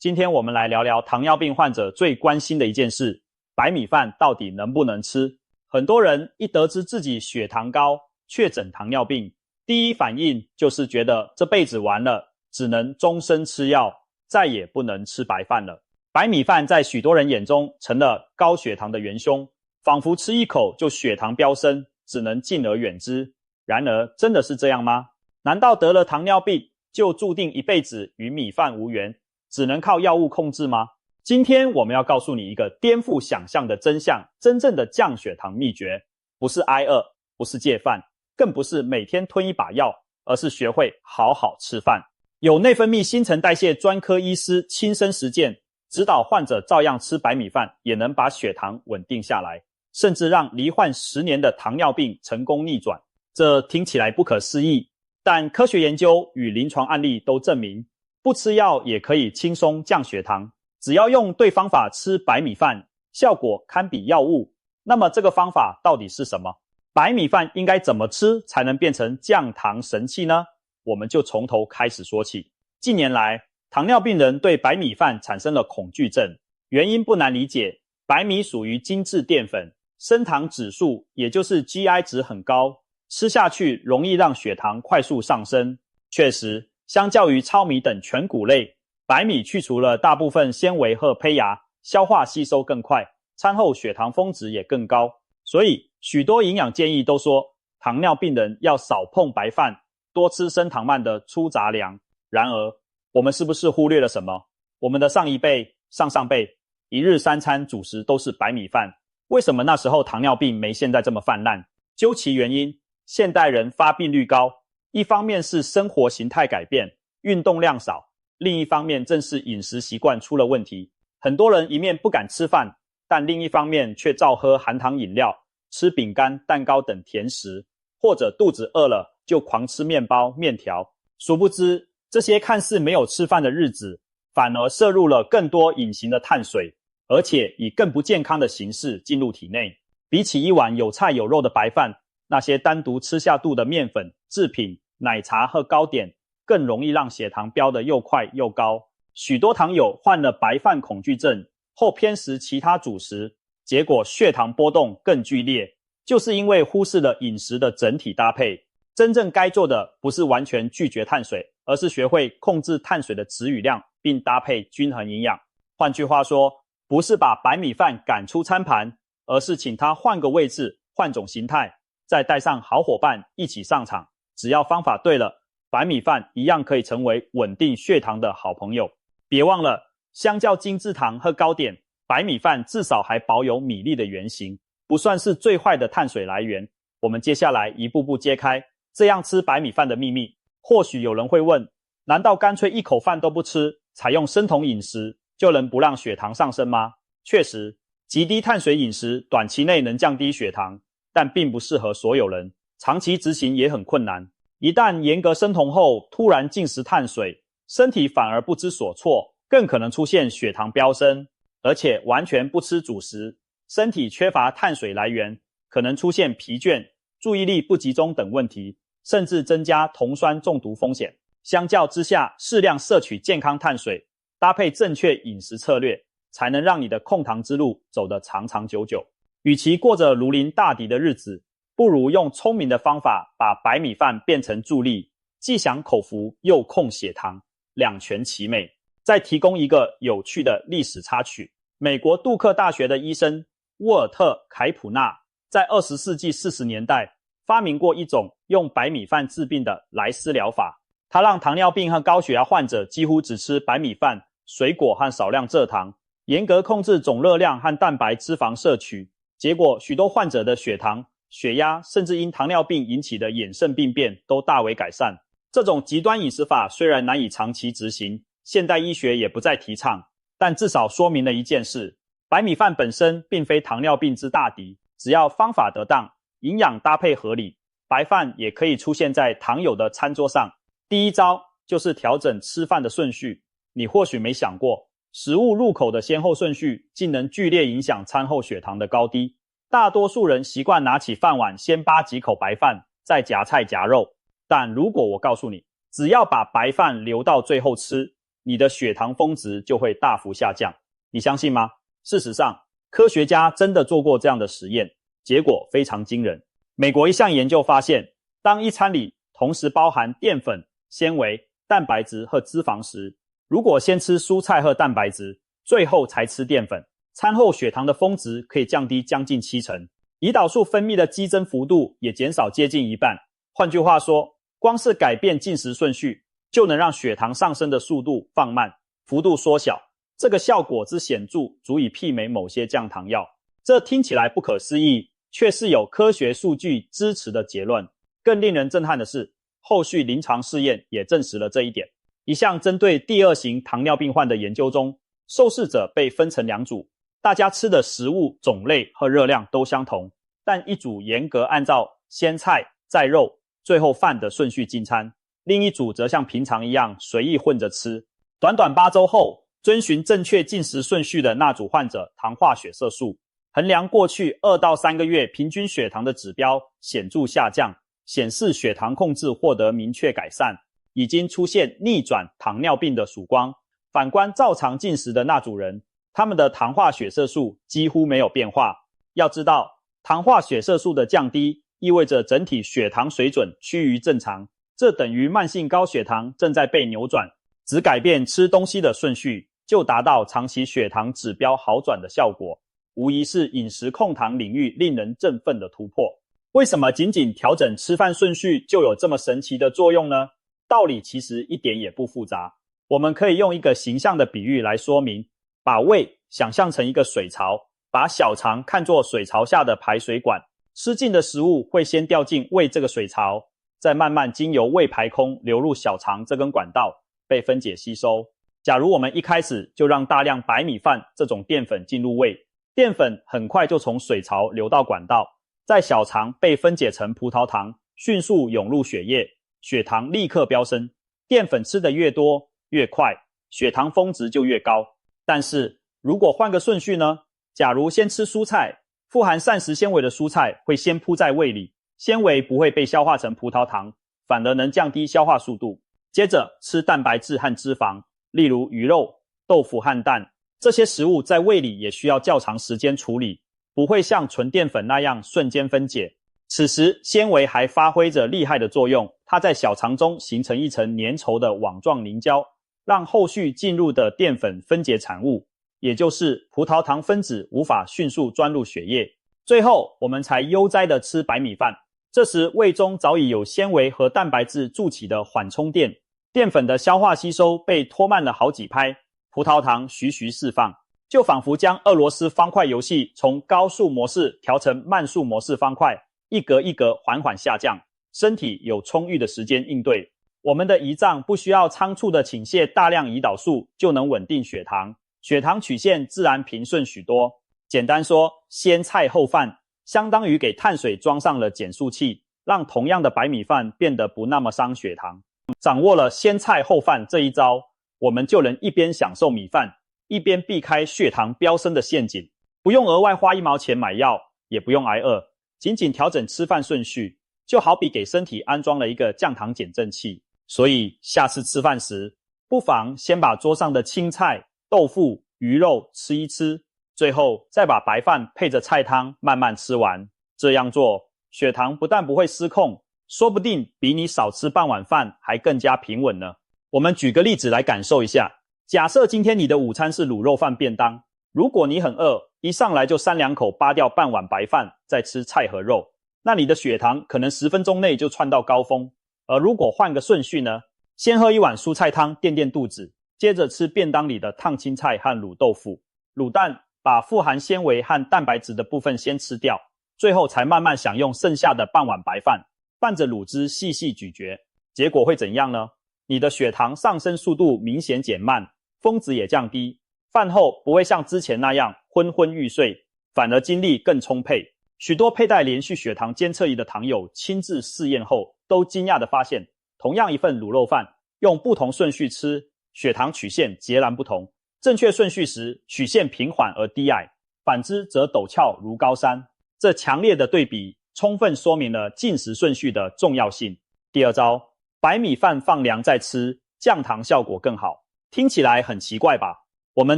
今天我们来聊聊糖尿病患者最关心的一件事，白米饭到底能不能吃？很多人一得知自己血糖高，确诊糖尿病，第一反应就是觉得这辈子完了，只能终身吃药，再也不能吃白饭了。白米饭在许多人眼中成了高血糖的元凶，仿佛吃一口就血糖飙升，只能敬而远之。然而，真的是这样吗？难道得了糖尿病就注定一辈子与米饭无缘，只能靠药物控制吗？今天我们要告诉你一个颠覆想象的真相，真正的降血糖秘诀，不是挨饿，不是戒饭，更不是每天吞一把药，而是学会好好吃饭。有内分泌新陈代谢专科医师亲身实践，指导患者照样吃白米饭，也能把血糖稳定下来，甚至让罹患10年的糖尿病成功逆转。这听起来不可思议，但科学研究与临床案例都证明，不吃药也可以轻松降血糖，只要用对方法吃白米饭，效果堪比药物。那么这个方法到底是什么？白米饭应该怎么吃才能变成降糖神器呢？我们就从头开始说起。近年来，糖尿病人对白米饭产生了恐惧症，原因不难理解，白米属于精致淀粉，升糖指数也就是 GI 值很高，吃下去容易让血糖快速上升。确实，相较于糙米等全谷类，白米去除了大部分纤维和胚芽，消化吸收更快，餐后血糖峰值也更高。所以许多营养建议都说，糖尿病人要少碰白饭，多吃升糖慢的粗杂粮。然而，我们是不是忽略了什么？我们的上一辈、上上辈，一日3餐主食都是白米饭，为什么那时候糖尿病没现在这么泛滥？究其原因，现代人发病率高，一方面是生活形态改变，运动量少，另一方面正是饮食习惯出了问题。很多人一面不敢吃饭，但另一方面却照喝含糖饮料，吃饼干、蛋糕等甜食，或者肚子饿了就狂吃面包、面条。殊不知，这些看似没有吃饭的日子，反而摄入了更多隐形的碳水，而且以更不健康的形式进入体内。比起一碗有菜有肉的白饭，那些单独吃下肚的面粉、制品、奶茶和糕点，更容易让血糖飙得又快又高。许多糖友患了白饭恐惧症后偏食其他主食，结果血糖波动更剧烈，就是因为忽视了饮食的整体搭配。真正该做的不是完全拒绝碳水，而是学会控制碳水的质与量，并搭配均衡营养。换句话说，不是把白米饭赶出餐盘，而是请它换个位置，换种形态，再带上好伙伴一起上场。只要方法对了，白米饭一样可以成为稳定血糖的好朋友。别忘了，相较精制糖和糕点，白米饭至少还保有米粒的原型，不算是最坏的碳水来源。我们接下来一步步揭开这样吃白米饭的秘密。或许有人会问，难道干脆一口饭都不吃，采用生酮饮食，就能不让血糖上升吗？确实，极低碳水饮食短期内能降低血糖，但并不适合所有人，长期执行也很困难。一旦严格生酮后突然进食碳水，身体反而不知所措，更可能出现血糖飙升。而且完全不吃主食，身体缺乏碳水来源，可能出现疲倦、注意力不集中等问题，甚至增加酮酸中毒风险。相较之下，适量摄取健康碳水，搭配正确饮食策略，才能让你的控糖之路走得长长久久。与其过着如临大敌的日子，不如用聪明的方法把白米饭变成助力，既享口福又控血糖，两全其美。再提供一个有趣的历史插曲，美国杜克大学的医生沃尔特·凯普纳在20世纪40年代发明过一种用白米饭治病的莱斯疗法。他让糖尿病和高血压患者几乎只吃白米饭、水果和少量蔗糖，严格控制总热量和蛋白脂肪摄取。结果许多患者的血糖、血压，甚至因糖尿病引起的衍生病变都大为改善。这种极端饮食法虽然难以长期执行，现代医学也不再提倡，但至少说明了一件事，白米饭本身并非糖尿病之大敌，只要方法得当，营养搭配合理，白饭也可以出现在糖友的餐桌上。第一招就是调整吃饭的顺序。你或许没想过，食物入口的先后顺序竟能剧烈影响餐后血糖的高低。大多数人习惯拿起饭碗先扒几口白饭，再夹菜夹肉，但如果我告诉你，只要把白饭留到最后吃，你的血糖峰值就会大幅下降。你相信吗？事实上，科学家真的做过这样的实验，结果非常惊人。美国一项研究发现，当一餐里同时包含淀粉、纤维、蛋白质和脂肪时，如果先吃蔬菜和蛋白质，最后才吃淀粉，餐后血糖的峰值可以降低将近70%，胰岛素分泌的激增幅度也减少接近一半。换句话说，光是改变进食顺序，就能让血糖上升的速度放慢，幅度缩小。这个效果之显著，足以媲美某些降糖药。这听起来不可思议，却是有科学数据支持的结论。更令人震撼的是，后续临床试验也证实了这一点。一项针对第2型糖尿病患的研究中，受试者被分成2组，大家吃的食物种类和热量都相同，但一组严格按照先菜再肉最后饭的顺序进餐，另一组则像平常一样随意混着吃。短短8周后，遵循正确进食顺序的那组患者糖化血色素衡量过去2到3个月平均血糖的指标显著下降，显示血糖控制获得明确改善，已经出现逆转糖尿病的曙光。反观照常进食的那组人，他们的糖化血色素几乎没有变化。要知道，糖化血色素的降低意味着整体血糖水准趋于正常，这等于慢性高血糖正在被扭转，只改变吃东西的顺序，就达到长期血糖指标好转的效果，无疑是饮食控糖领域令人振奋的突破。为什么仅仅调整吃饭顺序就有这么神奇的作用呢？道理其实一点也不复杂，我们可以用一个形象的比喻来说明。把胃想象成一个水槽，把小肠看作水槽下的排水管，吃进的食物会先掉进胃这个水槽，再慢慢经由胃排空流入小肠这根管道，被分解吸收。假如我们一开始就让大量白米饭这种淀粉进入胃，淀粉很快就从水槽流到管道，在小肠被分解成葡萄糖，迅速涌入血液，血糖立刻飙升。淀粉吃得越多越快，血糖峰值就越高。但是如果换个顺序呢？假如先吃蔬菜，富含膳食纤维的蔬菜会先铺在胃里，纤维不会被消化成葡萄糖，反而能降低消化速度。接着吃蛋白质和脂肪，例如鱼肉、豆腐和蛋，这些食物在胃里也需要较长时间处理，不会像纯淀粉那样瞬间分解。此时纤维还发挥着厉害的作用，它在小肠中形成一层粘稠的网状凝胶，让后续进入的淀粉分解产物，也就是葡萄糖分子无法迅速钻入血液。最后我们才悠哉地吃白米饭，这时胃中早已有纤维和蛋白质筑起的缓冲垫，淀粉的消化吸收被拖慢了好几拍，葡萄糖徐徐释放，就仿佛将俄罗斯方块游戏从高速模式调成慢速模式方块，一格一格缓缓下降，身体有充裕的时间应对。我们的胰脏不需要仓促的倾泻大量胰岛素就能稳定血糖，血糖曲线自然平顺许多。简单说，先菜后饭相当于给碳水装上了减速器，让同样的白米饭变得不那么伤血糖。掌握了先菜后饭这一招，我们就能一边享受米饭，一边避开血糖飙升的陷阱，不用额外花1毛钱买药，也不用挨饿，仅仅调整吃饭顺序，就好比给身体安装了一个降糖减震器。所以下次吃饭时，不妨先把桌上的青菜、豆腐、鱼肉吃一吃，最后再把白饭配着菜汤慢慢吃完。这样做，血糖不但不会失控，说不定比你少吃半碗饭还更加平稳呢。我们举个例子来感受一下。假设今天你的午餐是卤肉饭便当，如果你很饿，一上来就3两口扒掉半碗白饭，再吃菜和肉，那你的血糖可能10分钟内就窜到高峰。而如果换个顺序呢，先喝一碗蔬菜汤垫垫肚子，接着吃便当里的烫青菜和卤豆腐、卤蛋，把富含纤维和蛋白质的部分先吃掉，最后才慢慢享用剩下的半碗白饭，拌着卤汁细细咀嚼。结果会怎样呢？你的血糖上升速度明显减慢，峰值也降低，饭后不会像之前那样昏昏欲睡，反而精力更充沛。许多佩戴连续血糖监测仪的糖友亲自试验后，都惊讶地发现，同样一份卤肉饭，用不同顺序吃，血糖曲线截然不同。正确顺序时，曲线平缓而低矮，反之则陡峭如高山。这强烈的对比，充分说明了进食顺序的重要性。第二招，白米饭放凉再吃，降糖效果更好。听起来很奇怪吧？我们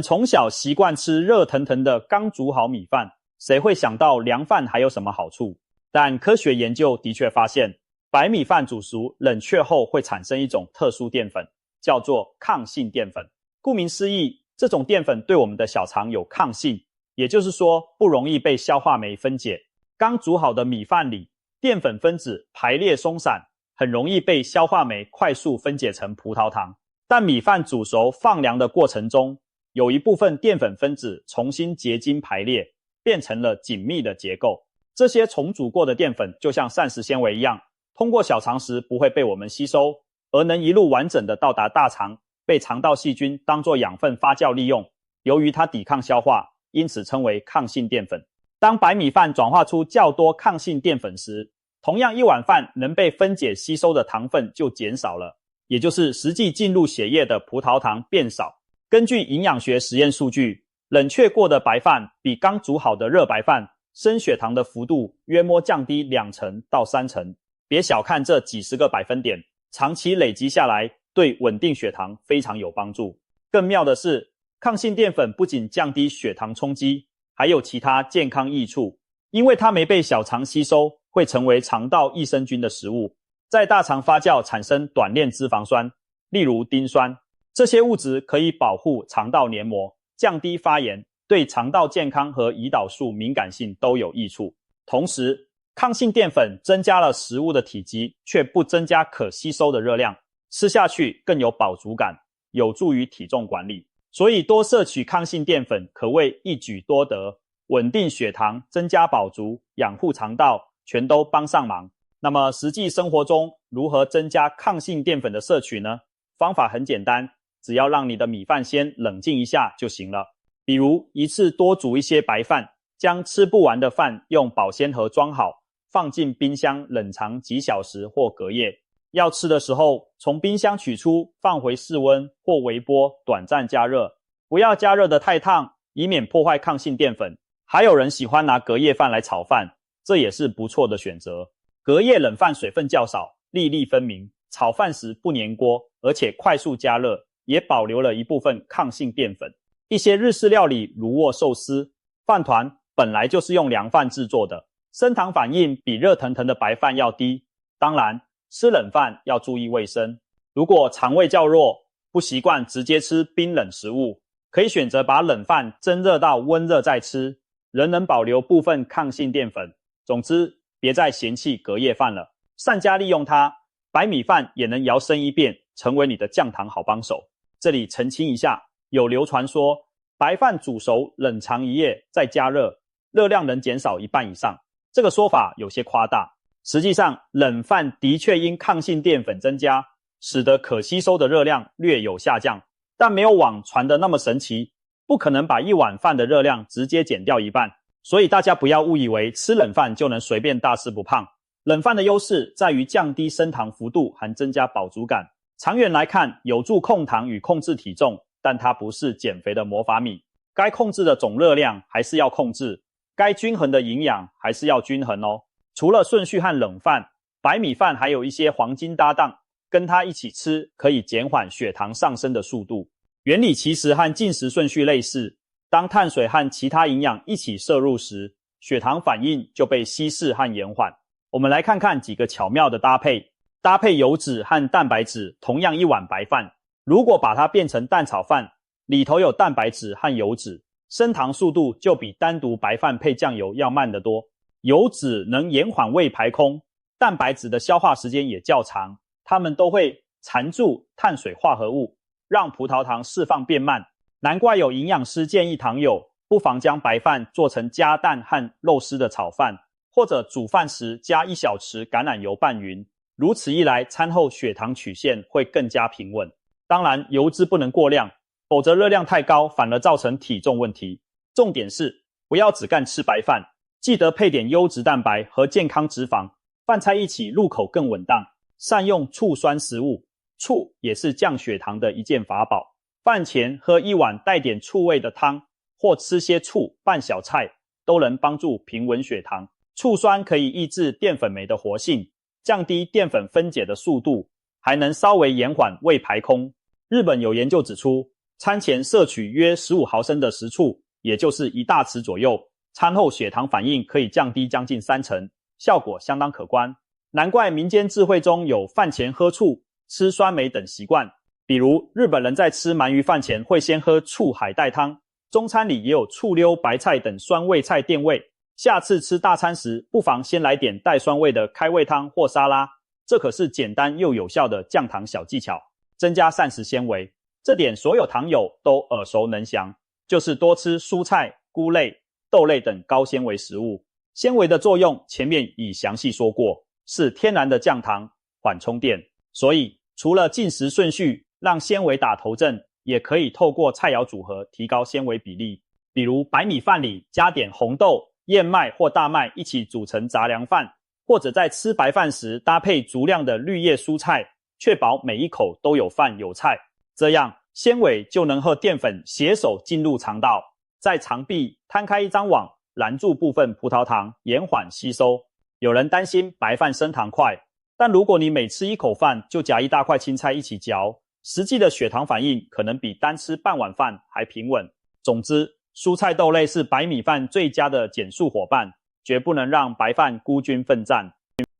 从小习惯吃热腾腾的刚煮好米饭，谁会想到凉饭还有什么好处？但科学研究的确发现，白米饭煮熟冷却后会产生一种特殊淀粉，叫做抗性淀粉。顾名思义，这种淀粉对我们的小肠有抗性，也就是说不容易被消化酶分解。刚煮好的米饭里，淀粉分子排列松散，很容易被消化酶快速分解成葡萄糖。但米饭煮熟放凉的过程中，有一部分淀粉分子重新结晶排列，变成了紧密的结构。这些重组过的淀粉就像膳食纤维一样，通过小肠时不会被我们吸收，而能一路完整的到达大肠，被肠道细菌当作养分发酵利用。由于它抵抗消化，因此称为抗性淀粉。当白米饭转化出较多抗性淀粉时，同样一碗饭能被分解吸收的糖分就减少了，也就是实际进入血液的葡萄糖变少。根据营养学实验数据，冷却过的白饭比刚煮好的热白饭升血糖的幅度约莫降低2成到3成。别小看这几十个百分点，长期累积下来，对稳定血糖非常有帮助。更妙的是，抗性淀粉不仅降低血糖冲击，还有其他健康益处。因为它没被小肠吸收，会成为肠道益生菌的食物，在大肠发酵产生短链脂肪酸，例如丁酸。这些物质可以保护肠道黏膜，降低发炎，对肠道健康和胰岛素敏感性都有益处。同时，抗性淀粉增加了食物的体积，却不增加可吸收的热量，吃下去更有饱足感，有助于体重管理。所以多摄取抗性淀粉可谓一举多得，稳定血糖、增加饱足、养护肠道，全都帮上忙。那么实际生活中如何增加抗性淀粉的摄取呢？方法很简单，只要让你的米饭先冷静一下就行了。比如一次多煮一些白饭，将吃不完的饭用保鲜盒装好，放进冰箱冷藏几小时或隔夜。要吃的时候，从冰箱取出，放回室温或微波短暂加热，不要加热得太烫，以免破坏抗性淀粉。还有人喜欢拿隔夜饭来炒饭，这也是不错的选择。隔夜冷饭水分较少，粒粒分明，炒饭时不粘锅，而且快速加热，也保留了一部分抗性淀粉。一些日式料理如握寿司、饭团本来就是用凉饭制作的，升糖反应比热腾腾的白饭要低。当然，吃冷饭要注意卫生。如果肠胃较弱，不习惯直接吃冰冷食物，可以选择把冷饭蒸热到温热再吃，仍能保留部分抗性淀粉。总之，别再嫌弃隔夜饭了，善加利用它，白米饭也能摇身一变，成为你的降糖好帮手。这里澄清一下，有流传说白饭煮熟冷藏1夜再加热，热量能减少1半以上，这个说法有些夸大。实际上，冷饭的确因抗性淀粉增加，使得可吸收的热量略有下降，但没有网传的那么神奇，不可能把一碗饭的热量直接减掉1半。所以大家不要误以为吃冷饭就能随便大吃不胖。冷饭的优势在于降低升糖幅度和增加饱足感，长远来看有助控糖与控制体重，但它不是减肥的魔法米。该控制的总热量还是要控制，该均衡的营养还是要均衡哦。除了顺序和冷饭，白米饭还有一些黄金搭档，跟它一起吃可以减缓血糖上升的速度。原理其实和进食顺序类似，当碳水和其他营养一起摄入时，血糖反应就被稀释和延缓。我们来看看几个巧妙的搭配。搭配油脂和蛋白质，同样一碗白饭，如果把它变成蛋炒饭，里头有蛋白质和油脂，升糖速度就比单独白饭配酱油要慢得多。油脂能延缓胃排空，蛋白质的消化时间也较长，它们都会缠住碳水化合物，让葡萄糖释放变慢。难怪有营养师建议糖友不妨将白饭做成加蛋和肉丝的炒饭，或者煮饭时加1小匙橄榄油拌匀，如此一来，餐后血糖曲线会更加平稳。当然，油脂不能过量，否则热量太高，反而造成体重问题。重点是，不要只干吃白饭，记得配点优质蛋白和健康脂肪，饭菜一起入口更稳当。善用醋酸食物，醋也是降血糖的一件法宝。饭前喝一碗带点醋味的汤，或吃些醋拌小菜，都能帮助平稳血糖。醋酸可以抑制淀粉酶的活性，降低淀粉分解的速度，还能稍微延缓胃排空。日本有研究指出，餐前摄取约15毫升的食醋，也就是1大匙左右，餐后血糖反应可以降低将近30%，效果相当可观。难怪民间智慧中有饭前喝醋、吃酸梅等习惯。比如日本人在吃鳗鱼饭前会先喝醋海带汤，中餐里也有醋溜白菜等酸味菜垫味。下次吃大餐时，不妨先来点带酸味的开胃汤或沙拉，这可是简单又有效的降糖小技巧，增加膳食纤维。这点所有糖友都耳熟能详，就是多吃蔬菜、菇类、豆类等高纤维食物。纤维的作用前面已详细说过，是天然的降糖、缓冲垫。所以除了进食顺序让纤维打头阵，也可以透过菜肴组合提高纤维比例。比如白米饭里加点红豆、燕麦或大麦一起煮成杂粮饭，或者在吃白饭时搭配足量的绿叶蔬菜，确保每一口都有饭有菜，这样纤维就能和淀粉携手进入肠道，在肠壁摊开一张网，拦住部分葡萄糖，延缓吸收。有人担心白饭升糖快，但如果你每吃一口饭就夹一大块青菜一起嚼，实际的血糖反应可能比单吃半碗饭还平稳。总之，蔬菜豆类是白米饭最佳的减速伙伴，绝不能让白饭孤军奋战。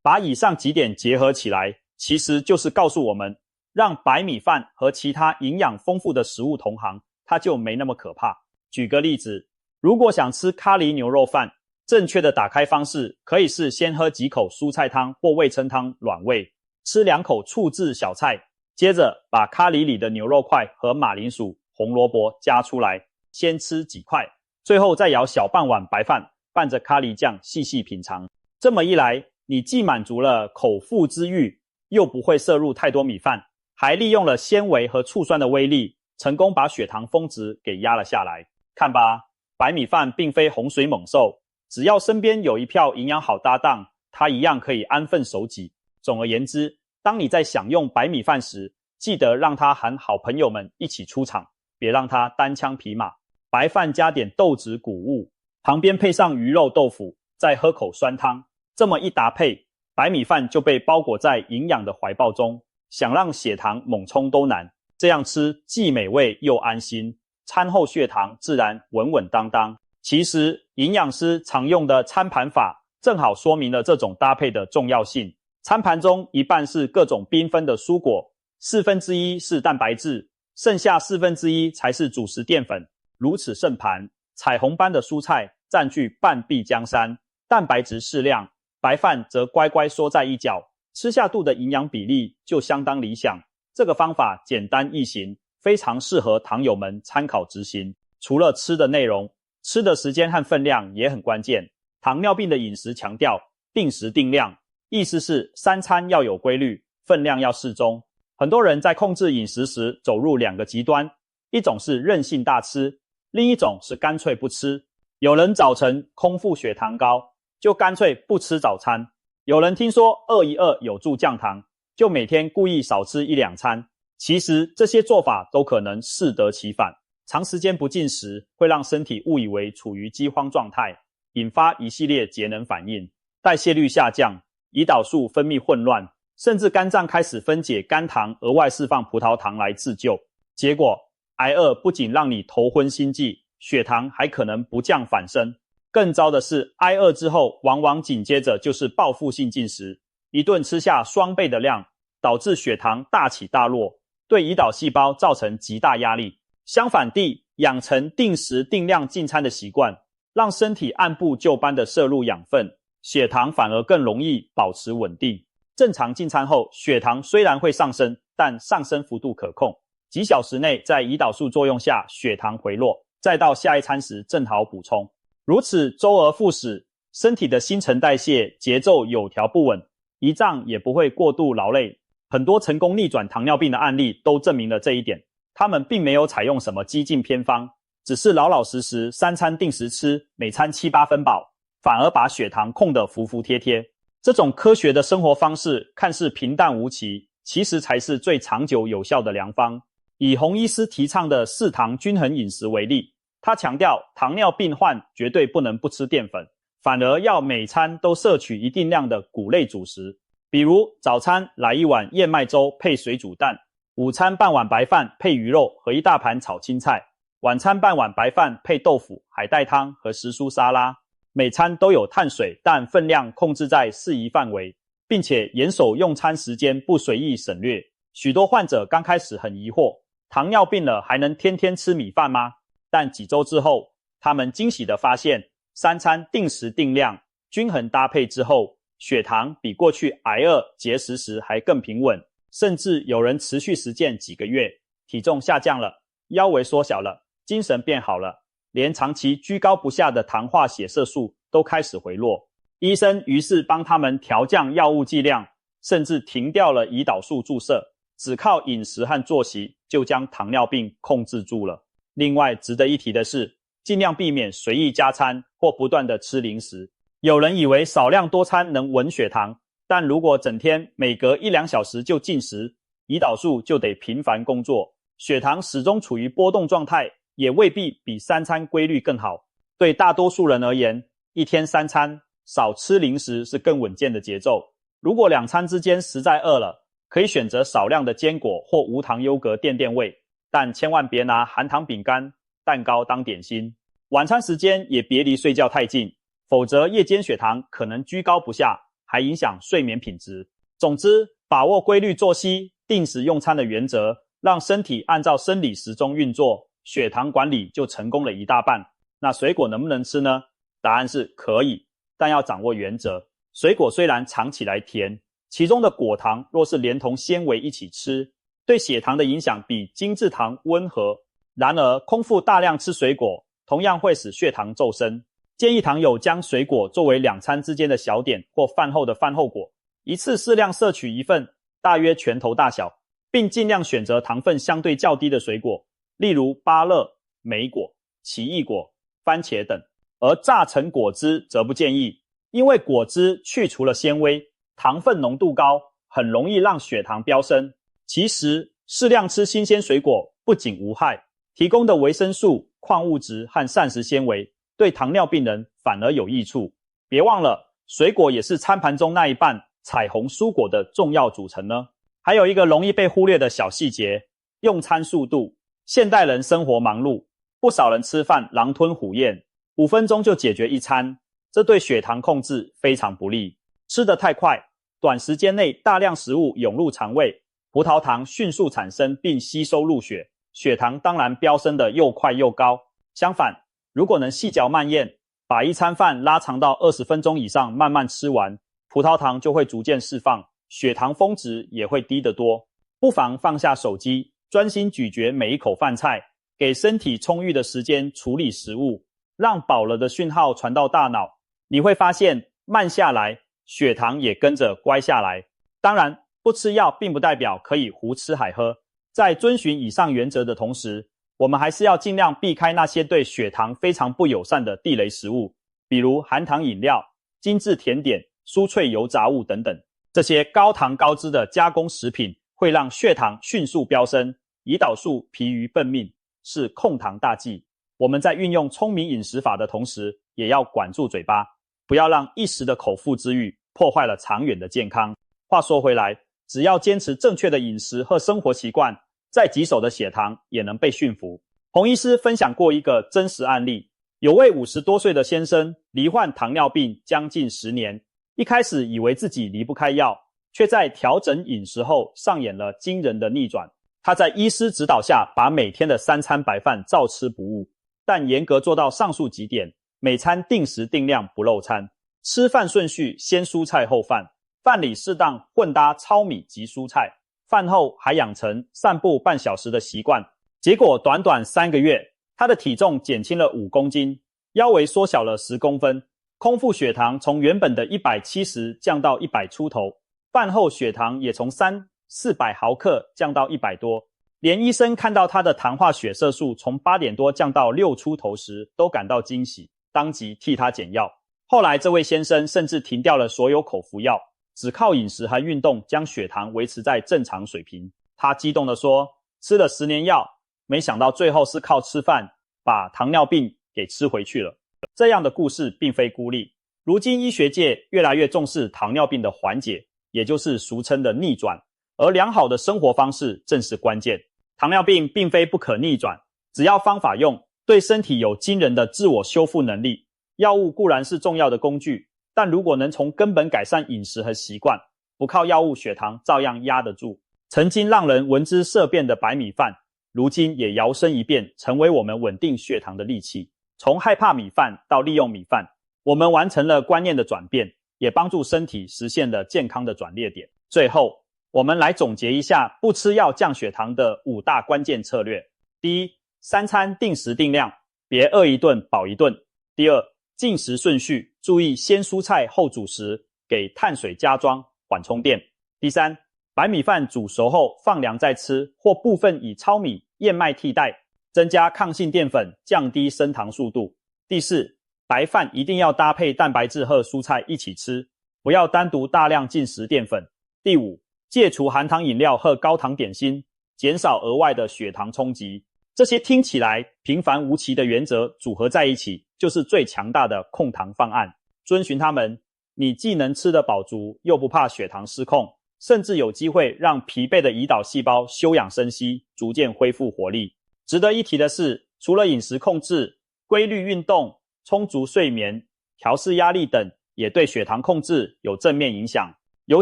把以上几点结合起来，其实就是告诉我们，让白米饭和其他营养丰富的食物同行，它就没那么可怕。举个例子，如果想吃咖喱牛肉饭，正确的打开方式可以是先喝几口蔬菜汤或味噌汤暖胃，吃2口醋制小菜，接着把咖喱里的牛肉块和马铃薯、红萝卜加出来，先吃几块，最后再舀小半碗白饭，拌着咖喱酱细细品尝。这么一来，你既满足了口腹之欲，又不会摄入太多米饭，还利用了纤维和醋酸的威力，成功把血糖峰值给压了下来。看吧，白米饭并非洪水猛兽，只要身边有一票营养好搭档，它一样可以安分守己。总而言之，当你在享用白米饭时，记得让它喊好朋友们一起出场，别让它单枪匹马。白饭加点豆质谷物，旁边配上鱼肉豆腐，再喝口酸汤，这么一搭配，白米饭就被包裹在营养的怀抱中，想让血糖猛冲都难。这样吃既美味又安心，餐后血糖自然稳稳当当。其实营养师常用的餐盘法正好说明了这种搭配的重要性。餐盘中一半是各种缤纷的蔬果，1/4是蛋白质，剩下1/4才是主食淀粉。如此盛盘，彩虹般的蔬菜占据半壁江山，蛋白质适量，白饭则乖乖缩在一角，吃下肚的营养比例就相当理想。这个方法简单易行，非常适合糖友们参考执行。除了吃的内容，吃的时间和分量也很关键。糖尿病的饮食强调定时定量，意思是3餐要有规律，分量要适中。很多人在控制饮食时走入2个极端，一种是任性大吃，另一种是干脆不吃。有人早晨空腹血糖高，就干脆不吃早餐；有人听说饿一饿有助降糖，就每天故意少吃1-2餐。其实这些做法都可能适得其反，长时间不进食会让身体误以为处于饥荒状态，引发一系列节能反应，代谢率下降，胰岛素分泌混乱，甚至肝脏开始分解肝糖，额外释放葡萄糖来自救。结果挨饿不仅让你头昏心悸，血糖还可能不降反升。更糟的是，挨饿之后往往紧接着就是报复性进食，一顿吃下双倍的量，导致血糖大起大落，对胰岛细胞造成极大压力。相反地，养成定时定量进餐的习惯，让身体按部就班地摄入养分，血糖反而更容易保持稳定。正常进餐后，血糖虽然会上升，但上升幅度可控，几小时内在胰岛素作用下血糖回落，再到下一餐时正好补充。如此周而复始，身体的新陈代谢节奏有条不紊，胰脏也不会过度劳累。很多成功逆转糖尿病的案例都证明了这一点。他们并没有采用什么激进偏方，只是老老实实3餐定时吃，每餐7-8分饱，反而把血糖控得服服帖帖。这种科学的生活方式看似平淡无奇，其实才是最长久有效的良方。以洪医师提倡的4糖均衡饮食为例，他强调糖尿病患绝对不能不吃淀粉，反而要每餐都摄取一定量的谷类主食。比如早餐来一碗燕麦粥配水煮蛋，午餐半碗白饭配鱼肉和一大盘炒青菜，晚餐半碗白饭配豆腐、海带汤和时蔬沙拉。每餐都有碳水，但分量控制在适宜范围，并且严守用餐时间，不随意省略。许多患者刚开始很疑惑，糖尿病了还能天天吃米饭吗？但几周之后，他们惊喜地发现，3餐定时定量、均衡搭配之后，血糖比过去挨饿节食时还更平稳，甚至有人持续实践几个月，体重下降了，腰围缩小了，精神变好了，连长期居高不下的糖化血色素都开始回落。医生于是帮他们调降药物剂量，甚至停掉了胰岛素注射，只靠饮食和作息就将糖尿病控制住了。另外值得一提的是，尽量避免随意加餐或不断的吃零食。有人以为少量多餐能稳血糖，但如果整天每隔1-2小时就进食，胰岛素就得频繁工作，血糖始终处于波动状态，也未必比3餐规律更好。对大多数人而言，一天3餐，少吃零食是更稳健的节奏。如果2餐之间实在饿了，可以选择少量的坚果或无糖优格垫垫胃，但千万别拿含糖饼干、蛋糕当点心。晚餐时间也别离睡觉太近，否则夜间血糖可能居高不下，还影响睡眠品质。总之，把握规律作息、定时用餐的原则，让身体按照生理时钟运作，血糖管理就成功了一大半。那水果能不能吃呢？答案是可以，但要掌握原则。水果虽然尝起来甜，其中的果糖若是连同纤维一起吃，对血糖的影响比精制糖温和。然而，空腹大量吃水果，同样会使血糖骤升。建议糖友将水果作为2餐之间的小点或饭后的饭后果，一次适量摄取1份，大约拳头大小，并尽量选择糖分相对较低的水果，例如芭乐、莓果、奇异果、番茄等。而榨成果汁则不建议，因为果汁去除了纤维，糖分浓度高，很容易让血糖飙升。其实，适量吃新鲜水果不仅无害，提供的维生素、矿物质和膳食纤维对糖尿病人反而有益处。别忘了，水果也是餐盘中那一半彩虹蔬果的重要组成呢。还有一个容易被忽略的小细节，用餐速度。现代人生活忙碌，不少人吃饭狼吞虎咽，5分钟就解决一餐，这对血糖控制非常不利。吃得太快，短时间内大量食物涌入肠胃，葡萄糖迅速产生并吸收入血，血糖当然飙升得又快又高。相反，如果能细嚼慢咽，把一餐饭拉长到20分钟以上慢慢吃完，葡萄糖就会逐渐释放，血糖峰值也会低得多。不妨放下手机，专心咀嚼每一口饭菜，给身体充裕的时间处理食物，让饱了的讯号传到大脑。你会发现慢下来，血糖也跟着乖下来。当然，不吃药并不代表可以胡吃海喝，在遵循以上原则的同时，我们还是要尽量避开那些对血糖非常不友善的地雷食物，比如含糖饮料、精致甜点、酥脆油炸物等等。这些高糖高脂的加工食品会让血糖迅速飙升，胰岛素疲于奔命，是控糖大忌。我们在运用聪明饮食法的同时，也要管住嘴巴，不要让一时的口腹之欲破坏了长远的健康。话说回来，只要坚持正确的饮食和生活习惯，再棘手的血糖也能被驯服。洪医师分享过一个真实案例，有位50多岁的先生罹患糖尿病将近10年，一开始以为自己离不开药，却在调整饮食后上演了惊人的逆转。他在医师指导下，把每天的3餐白饭照吃不误，但严格做到上述几点，每餐定时定量不漏餐，吃饭顺序先蔬菜后饭，饭里适当混搭糙米及蔬菜，饭后还养成散步半小时的习惯。结果短短3个月，他的体重减轻了5公斤，腰围缩小了10公分，空腹血糖从原本的170降到100出头，饭后血糖也从300-400毫克降到100多。连医生看到他的糖化血色素从8点多降到6出头时，都感到惊喜，当即替他减药。后来这位先生甚至停掉了所有口服药，只靠饮食和运动将血糖维持在正常水平。他激动地说，吃了10年药，没想到最后是靠吃饭把糖尿病给吃回去了。这样的故事并非孤立，如今医学界越来越重视糖尿病的缓解，也就是俗称的逆转。而良好的生活方式正是关键。糖尿病并非不可逆转，只要方法用，对身体有惊人的自我修复能力。药物固然是重要的工具，但如果能从根本改善饮食和习惯，不靠药物，血糖照样压得住。曾经让人闻之色变的白米饭，如今也摇身一变，成为我们稳定血糖的利器。从害怕米饭到利用米饭，我们完成了观念的转变，也帮助身体实现了健康的转捩点。最后，我们来总结一下不吃药降血糖的5大关键策略。第一，三餐定时定量，别饿一顿饱一顿。第二，进食顺序，注意先蔬菜后主食，给碳水加装，缓充电。第三，白米饭煮熟后放凉再吃，或部分以糙米、燕麦替代，增加抗性淀粉，降低升糖速度。第四，白饭一定要搭配蛋白质和蔬菜一起吃，不要单独大量进食淀粉。第五，戒除含糖饮料和高糖点心，减少额外的血糖冲击。这些听起来平凡无奇的原则组合在一起，就是最强大的控糖方案。遵循它们，你既能吃得饱足，又不怕血糖失控，甚至有机会让疲惫的胰岛细胞休养生息，逐渐恢复活力。值得一提的是，除了饮食控制，规律运动、充足睡眠、调适压力等，也对血糖控制有正面影响。尤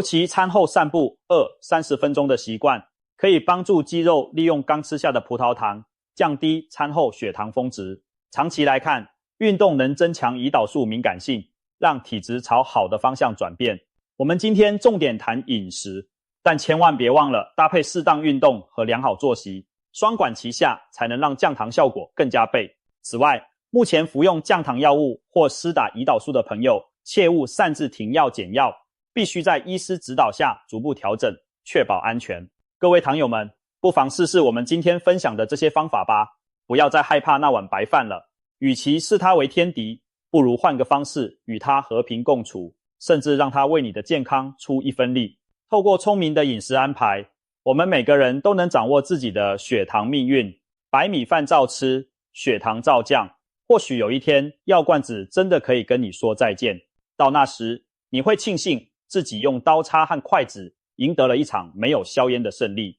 其餐后散步20-30分钟的习惯，可以帮助肌肉利用刚吃下的葡萄糖，降低餐后血糖峰值。长期来看，运动能增强胰岛素敏感性，让体质朝好的方向转变。我们今天重点谈饮食，但千万别忘了搭配适当运动和良好作息，双管齐下，才能让降糖效果更加倍。此外，目前服用降糖药物或施打胰岛素的朋友，切勿擅自停药减药，必须在医师指导下逐步调整，确保安全。各位糖友们，不妨试试我们今天分享的这些方法吧，不要再害怕那碗白饭了。与其视它为天敌，不如换个方式与它和平共处，甚至让它为你的健康出一分力。透过聪明的饮食安排，我们每个人都能掌握自己的血糖命运。白米饭照吃，血糖照降。或许有一天，药罐子真的可以跟你说再见。到那时，你会庆幸自己用刀叉和筷子赢得了一场没有硝烟的胜利。